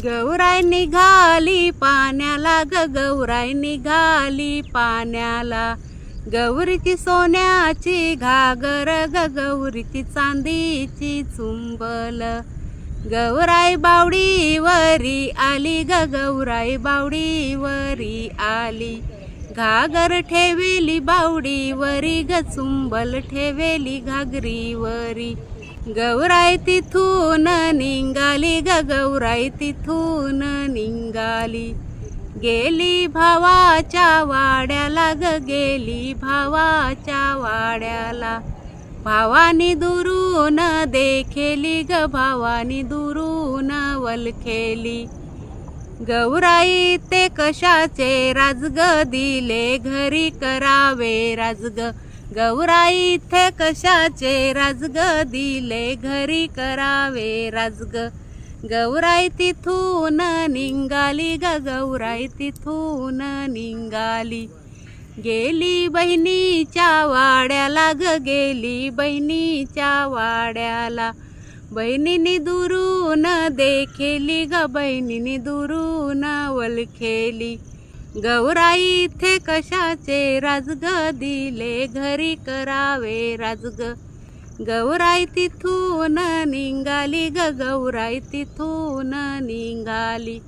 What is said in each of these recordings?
गौराई निघाली पाण्याला ग गौराई निघाली पाण्याला, गौरीची सोन्याची घागर ग गौरीची चांदीची चुंबल, गौराई बावडीवरी आली ग गौराई बावडीवरी आली, घागर ठेवेली बावडीवरी ग चुंबल ठेवेली घागरीवरी, गौराई तिथून निघाली ग गौराई तिथून निघाली, गेली भावाच्या वाड्याला ग गेली भावाच्या वाड्याला, भावानी दुरून देखेली ग भावानी दुरून वलखेली, गौराई ते कशाचे राजग दिले घरी करावे राजग, गौराई ते कशाचे राजग दिले घरी करावे राजग, गौराई तिथून निघाली ग गौराई तिथून निघाली, गेली बहिणीच्या वाड्याला ग गेली बहिणीच्या वाड्याला, बहिणीनी दुरून देखेली ग बहिणीनी दुरून वलखेली, गौराई इथे कशाचे राजग दिले घरी करावे राजग, गौराई तिथून निघाली ग गौराई तिथून निघाली,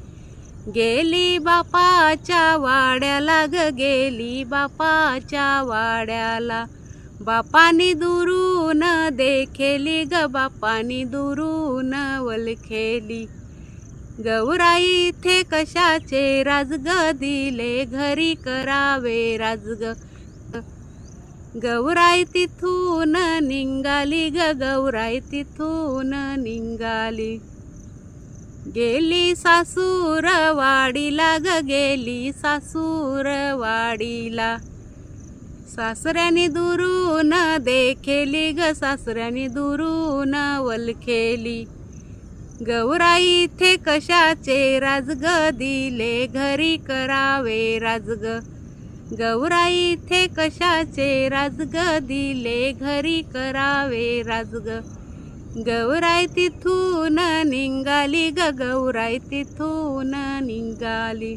गेली बापाच्या वाड्याला ग गेली बापाच्या वाड्याला, बापानी दुरून देखेली ग बापानी दुरून वलखेली, गौराई इथे कशाचे राजग दिले घरी करावे राजग, गौराई तिथून निघाली ग गौराई तिथून निघाली, गेली सासूरवाडीला ग गेली सासूरवाडीला, सासऱ्यानी दुरून देखेली ग सासऱ्यानी दुरून वलखेली, गौराई इथे कशाचे राजग दिले घरी करावे राजग, गौराई इथे कशाचे राजग दिले घरी करावे राजग, गौराई तिथून निघाली ग गौराई तिथून निघाली,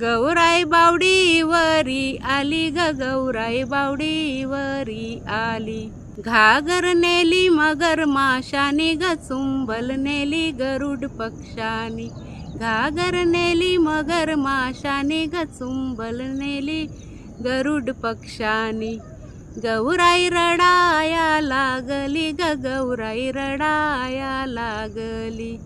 गौराई बावडीवरी आली ग गौराई बावडीवरी आली, घागर नेली मगर माशानी ग चुंबल नेली गरुड पक्षानी, घागर नेली मगर माशानी ग चुंबल नेली गरुड पक्षानी, गौराई रडाया लागली ग गौराई रडाया लागली.